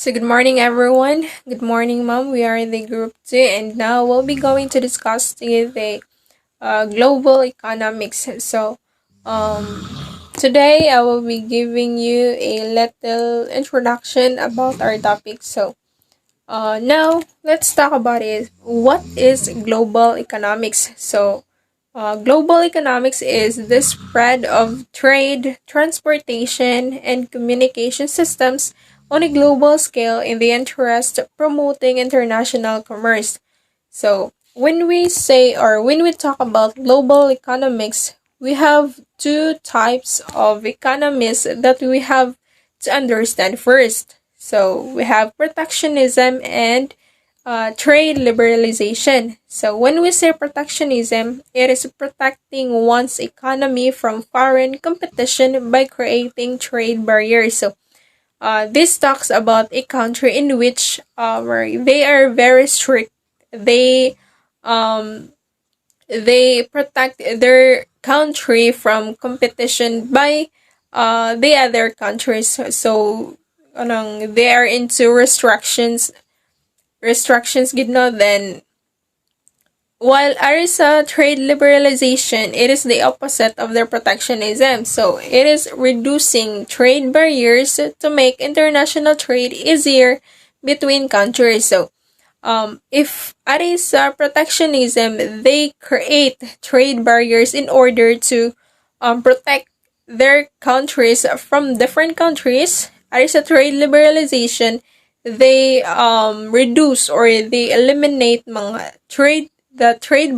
So good morning everyone. Good morning mom. We are in the group 2 and now we'll be going to discuss the global economics. Today I will be giving you a little introduction about our topic. Now let's talk about it. What is global economics? Global economics is the spread of trade, transportation, and communication systems on a global scale in the interest of promoting international commerce. When we say or when we talk about global economics, we have two types of economies that we have to understand first. So, we have protectionism and trade liberalization. So, when we say protectionism, it is protecting one's economy from foreign competition by creating trade barriers. This talks about a country in which where they are very strict. They um, they protect their country from competition by the other countries. They are into restrictions gid no, then while ARISA trade liberalization, it is the opposite of their protectionism. So it is reducing trade barriers to make international trade easier between countries. If ARISA protectionism, they create trade barriers in order to protect their countries from different countries. ARISA trade liberalization, they reduce or they eliminate mga trade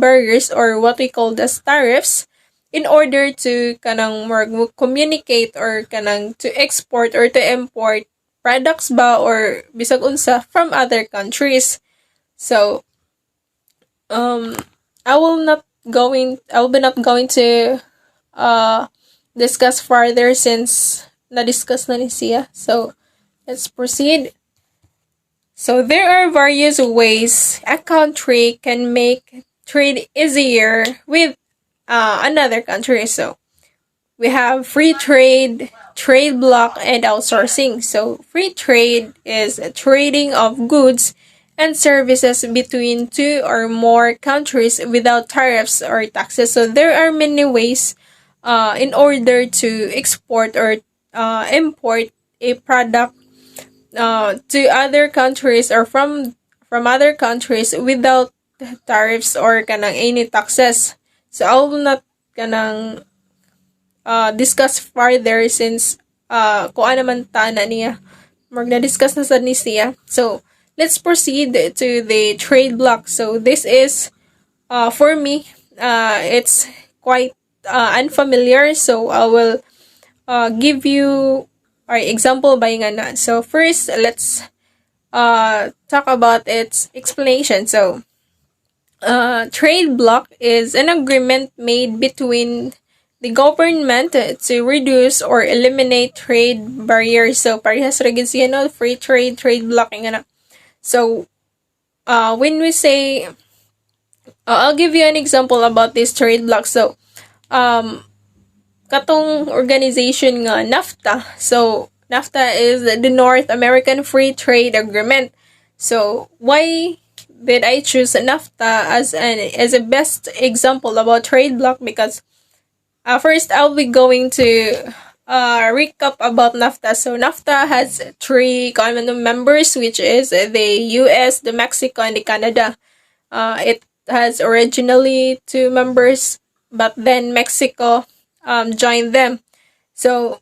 barriers or what we call as tariffs in order to kanang more communicate or kanang to export or to import products ba or bisag unsa from other countries. So um I will be not going to uh discuss further since na discuss na ni siya. So let's proceed. So there are various ways a country can make trade easier with another country. So we have free trade, trade block, and outsourcing. So free trade is a trading of goods and services between two or more countries without tariffs or taxes. So there are many ways in order to export or import a product to other countries or from other countries without tariffs or kanang any taxes. So I will not kanang discuss further since kung ano man ta na niya magna-discuss na sad ni siya. So let's proceed to the trade block. So this is for me it's quite unfamiliar, so I will give you our example by nga na. So first, let's talk about its explanation. Trade block is an agreement made between the government to reduce or eliminate trade barriers. So parehas ra gid siya no, free trade, trade block nga na. So when we say I'll give you an example about this trade block. So katong organization nga NAFTA. So NAFTA is the North American Free Trade Agreement. So why did I choose NAFTA as a best example about trade block? Because first I'll be going to recap about NAFTA. So NAFTA has three common members, which is the US, the Mexico, and the Canada. It has originally two members, but then Mexico joined them. So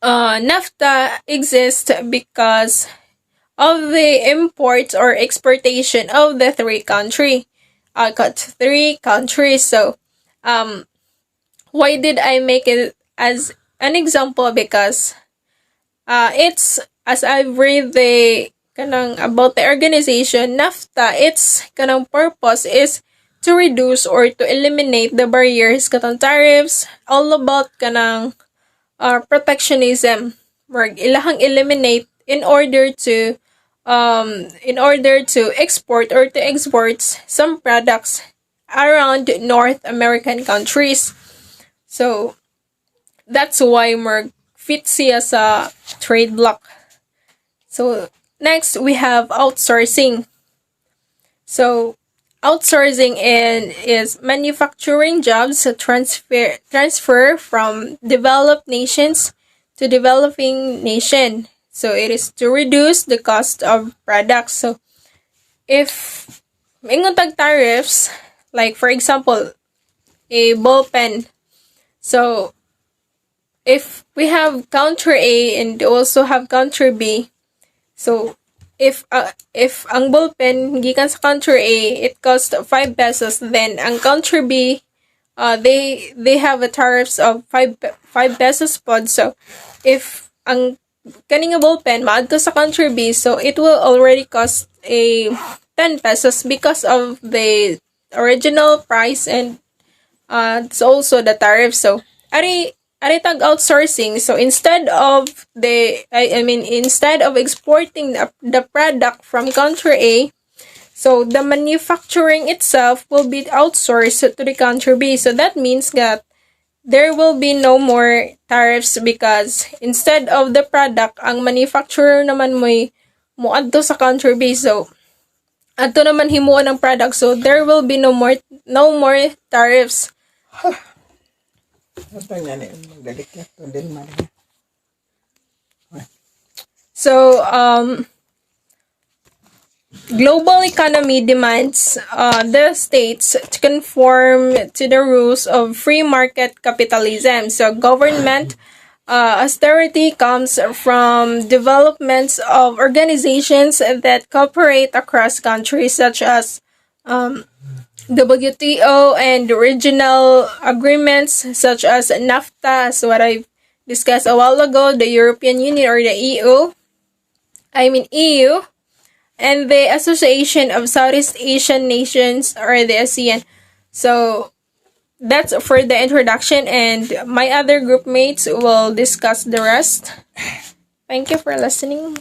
NAFTA exists because of the imports or exportation of the three countries. So why did I make it as an example? Because it's, as I've read the kanang about the organization NAFTA, its kanang purpose is to reduce or to eliminate the barriers katong tariffs, all about kanang protectionism. Ilahang eliminate in order to export or to export some products around North American countries. So that's why more fit siya sa trade block. So next we have outsourcing. So outsourcing is manufacturing jobs to transfer from developed nations to developing nation. So it is to reduce the cost of products. So if ingon tag tariffs, like for example, a ball pen. So if we have counter A and also have counter B, so if ang ball pen gikan sa counter A, it costs 5 pesos, then ang counter B, they have a tariffs of 5 pesos pod. So if ang kaning ball pen maadto sa counter B, so it will already cost a 10 pesos because of the original price and it's also the tariff. So ari tag outsourcing. So instead of instead of exporting the product from country A, so the manufacturing itself will be outsourced to the country B. So that means that there will be no more tariffs because instead of the product, ang manufacturer naman mo adto sa country B. So adto naman himuon ang product. So there will be no more tariffs. So global economy demands the states to conform to the rules of free market capitalism. So government austerity comes from developments of organizations that cooperate across countries such as WTO and regional agreements such as NAFTA, as what I discussed a while ago, the European Union or the EU, and the Association of Southeast Asian Nations or the ASEAN. So that's for the introduction, and my other group mates will discuss the rest. Thank you for listening.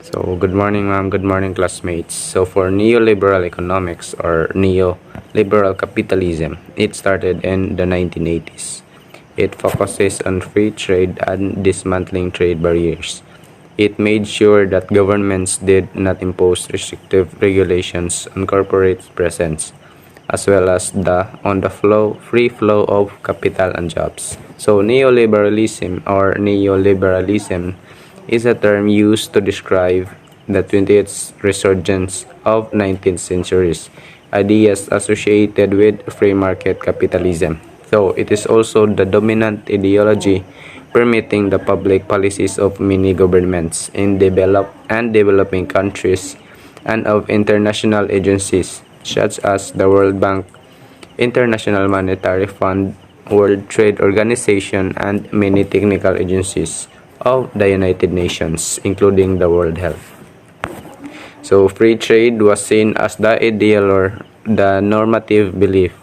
So, good morning, ma'am. Good morning, classmates. So, for neoliberal economics or neoliberal capitalism, it started in the 1980s. It focuses on free trade and dismantling trade barriers. It made sure that governments did not impose restrictive regulations on corporate presence, as well as on the free flow of capital and jobs. So, neoliberalism is a term used to describe the 20th resurgence of 19th century's ideas associated with free market capitalism. So it is also the dominant ideology permitting the public policies of many governments in developed and developing countries and of international agencies such as the World Bank, International Monetary Fund, World Trade Organization, and many technical agencies of the United Nations, including the World Health. So free trade was seen as the ideal or the normative belief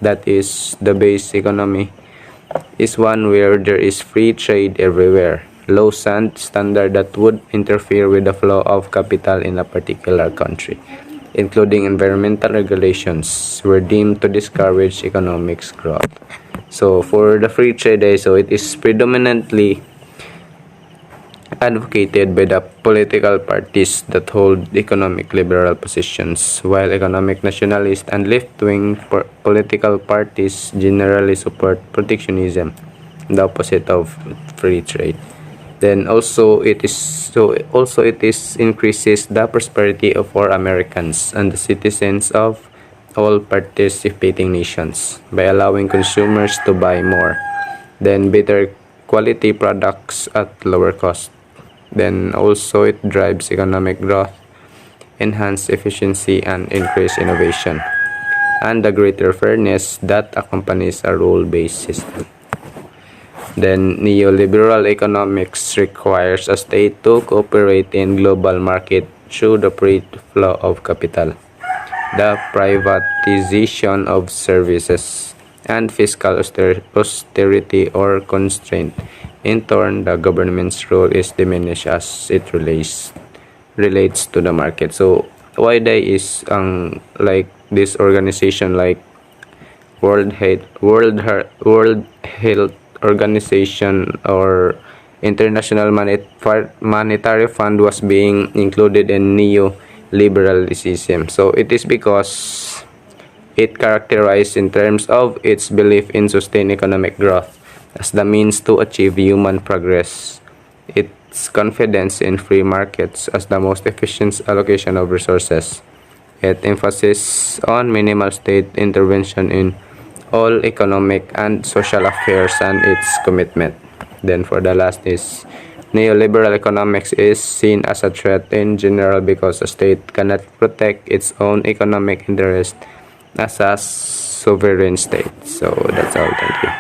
that is the base economy is one where there is free trade everywhere. Low standard that would interfere with the flow of capital in a particular country, including environmental regulations, were deemed to discourage economic growth. So for the free trade, so it is predominantly advocated by the political parties that hold economic liberal positions, while economic nationalist and left-wing political parties generally support protectionism, the opposite of free trade. Then also it increases the prosperity of all Americans and the citizens of all participating nations by allowing consumers to buy more, then better quality products at lower cost. Then also it drives economic growth, enhanced efficiency, and increased innovation, and the greater fairness that accompanies a rule-based system. Then neoliberal economics requires a state to cooperate in global market through the free flow of capital, the privatization of services, and fiscal austerity or constraint. In turn, the government's role is diminished as it relates to the market. So why they is like this organization like World Health Organization or International Monetary Fund was being included in neoliberalism. So it is because it characterized in terms of its belief in sustained economic growth as the means to achieve human progress. Its confidence in free markets as the most efficient allocation of resources. It emphasis on minimal state intervention in all economic and social affairs and its commitment. Then for the last is neoliberal economics is seen as a threat in general because a state cannot protect its own economic interest as a sovereign state. So that's all. Thank you.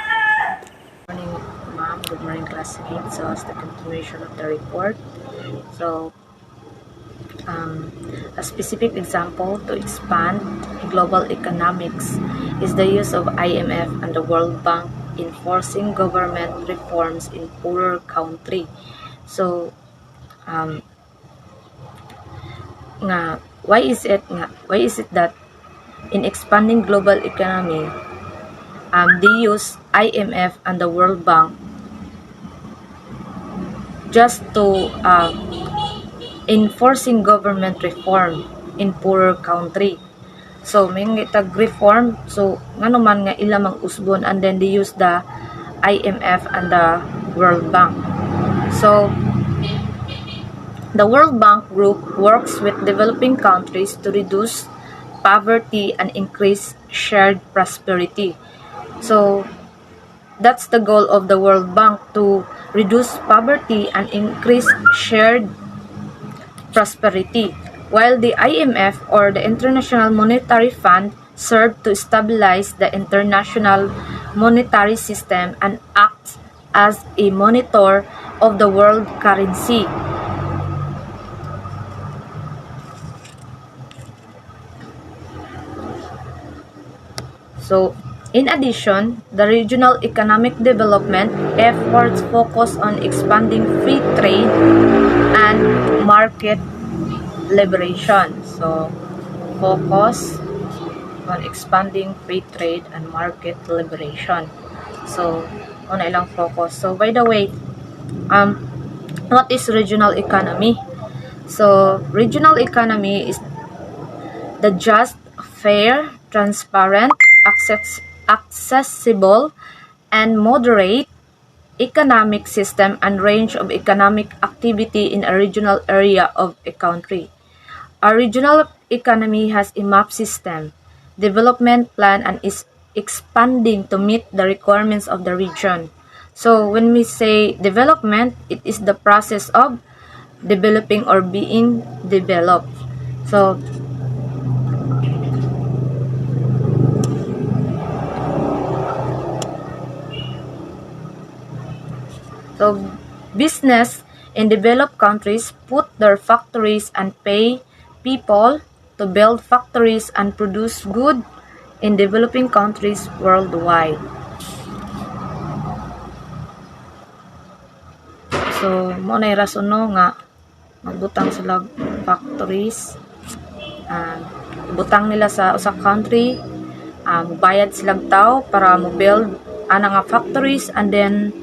Good morning, ma'am. Good morning, classmates. So, as the continuation of the report, so a specific example to expand global economics is the use of IMF and the World Bank in forcing government reforms in poorer country. So, why is it that in expanding global economy, they use IMF and the World Bank just to enforcing government reform in poorer country. So may tag reform, so ngano man nga ila mang usbon, and then they use the IMF and the World Bank. So the World Bank group works with developing countries to reduce poverty and increase shared prosperity. So that's the goal of the World Bank, to reduce poverty and increase shared prosperity, while the IMF or the International Monetary Fund serve to stabilize the international monetary system and acts as a monitor of the world currency. So, in addition, the regional economic development efforts focus on expanding free trade and market liberation. So, focus on expanding free trade and market liberation. So, una ilang focus. So, by the way, what is regional economy? So, regional economy is the just, fair, transparent, accessible, and moderate economic system and range of economic activity in a regional area of a country. A regional economy has a map system, development plan, and is expanding to meet the requirements of the region. So when we say development, it is the process of developing or being developed. So business in developed countries put their factories and pay people to build factories and produce goods in developing countries worldwide. So, mo na rason no nga magbutang sila factories, butang nila sa usa country, bayad sila tao para mo build ana nga factories, and then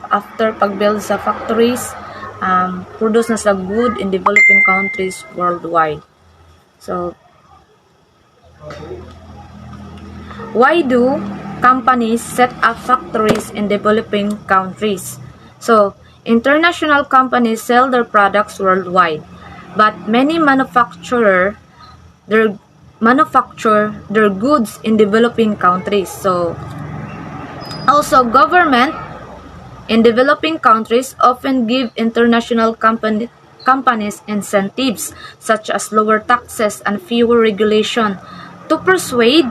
after pag-build sa factories, produce na sila good in developing countries worldwide. So, why do companies set up factories in developing countries? So, international companies sell their products worldwide, but many manufacture their goods in developing countries. So, also, government in developing countries often give international companies incentives such as lower taxes and fewer regulation to persuade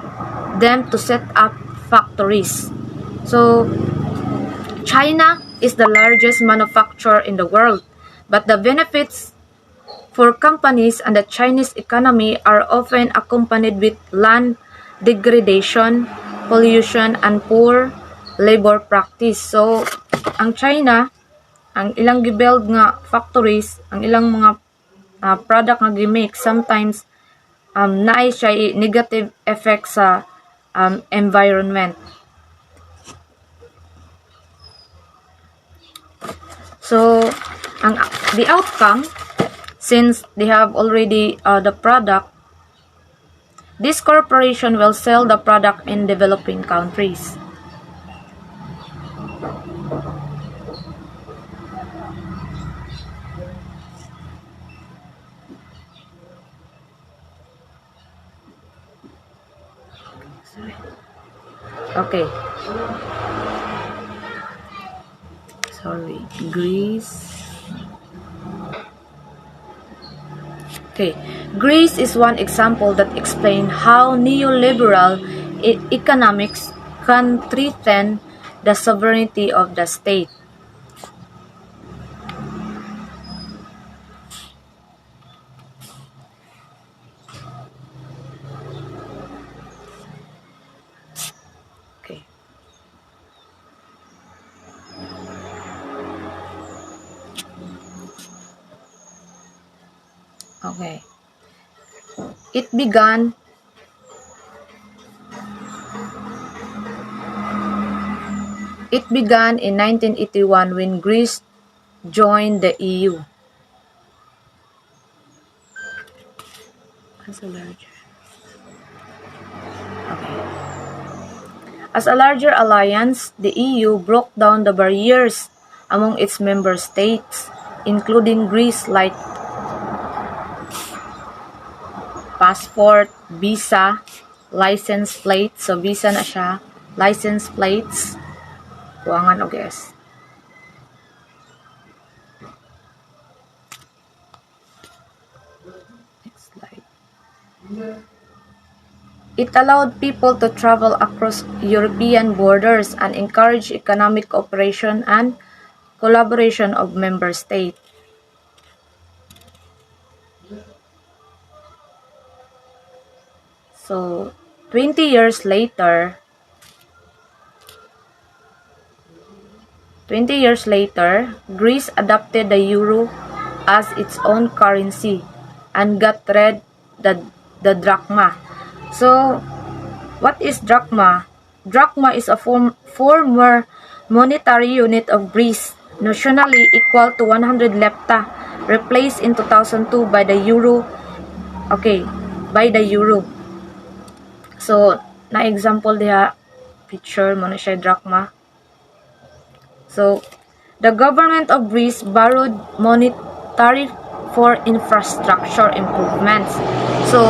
them to set up factories. So, China is the largest manufacturer in the world, but the benefits for companies and the Chinese economy are often accompanied with land degradation, pollution, and poor labor practice. So, ang China, ang ilang gibuild nga factories, ang ilang mga product nga gimake, sometimes naay siya negative effect sa environment. So, the outcome, since they have already the product, this corporation will sell the product in developing countries. Okay. Sorry. Greece. Okay. Greece is one example that explains how neoliberal economics can threaten the sovereignty of the state. Okay. Okay. It began in 1981 when Greece joined the EU. As a larger alliance, the EU broke down the barriers among its member states, including Greece, like passport, visa, license plate. So visa na siya, license plates, kuwangan og S. Next slide. It allowed people to travel across European borders and encouraged economic cooperation and collaboration of member states. So, 20 years later, Greece adopted the euro as its own currency and got rid the drachma. So, what is drachma? Drachma is a former monetary unit of Greece, notionally equal to 100 lepta, replaced in 2002 by the euro. Okay, by the euro. So, na example diha picture mo na siya drachma. So, the government of Greece borrowed monetary for infrastructure improvements. So,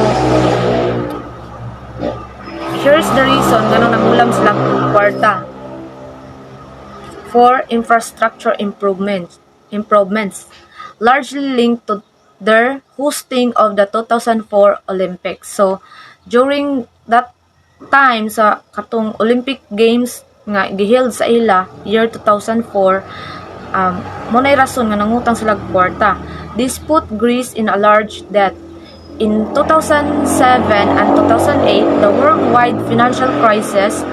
here's the reason nga nangulam sila kwarta for infrastructure improvements, largely linked to their hosting of the 2004 Olympics. So, during that time sa katong Olympic Games nga giheld sa ila year 2004, mo nay rason nga nangutang sila kwarta. This put Greece in a large debt. In 2007 and 2008, the worldwide financial crisis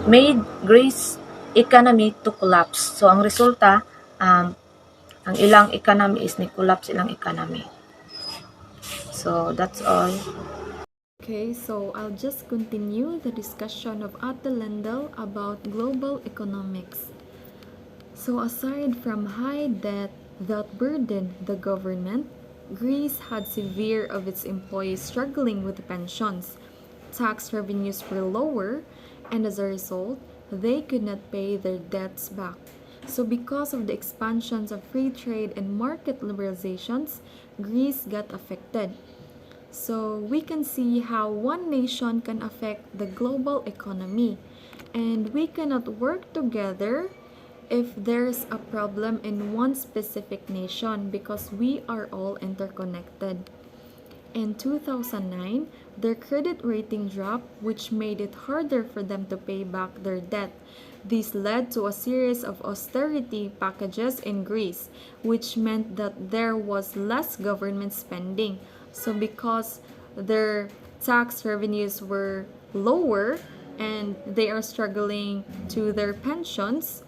made Greece economy to collapse. So ang resulta, ang ilang economy is ni collapse ilang economy. So that's all. Okay, so I'll just continue the discussion of Ate Lendl about global economics. So aside from high debt that burdened the government, Greece had severe of its employees struggling with pensions. Tax revenues were lower, and as a result, they could not pay their debts back. So because of the expansions of free trade and market liberalizations, Greece got affected. So we can see how one nation can affect the global economy, and we cannot work together if there's a problem in one specific nation because we are all interconnected. In 2009, their credit rating dropped, which made it harder for them to pay back their debt. This led to a series of austerity packages in Greece, which meant that there was less government spending. So because their tax revenues were lower and they are struggling to their pensions,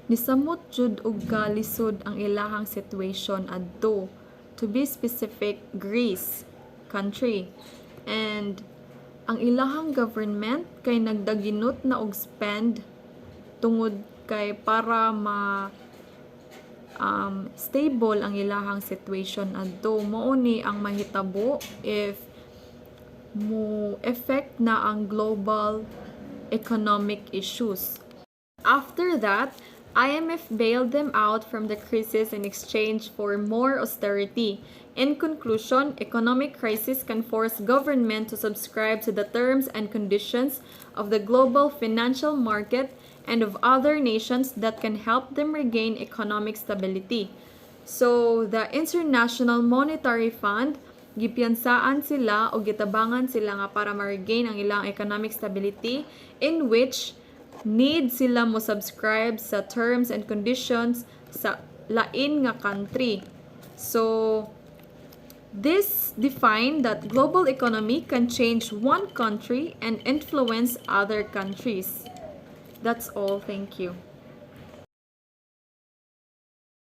nisamot jud og kalisod ang ilahang situation adto, to be specific, Greece country. And ang ilahang government kay nagdaginot na og spend tungod kay para stable ang ilahang situation adto. Mao ni ang mahitabo if mo effect na ang global economic issues. After that, IMF bailed them out from the crisis in exchange for more austerity. In conclusion, economic crisis can force government to subscribe to the terms and conditions of the global financial market and of other nations that can help them regain economic stability. So, the International Monetary Fund, gipiyansaan sila o gitabangan sila nga para ma-regain ang ilang economic stability in which need sila mo subscribe sa terms and conditions sa lain nga country. So, this defined that global economy can change one country and influence other countries. That's all. Thank you.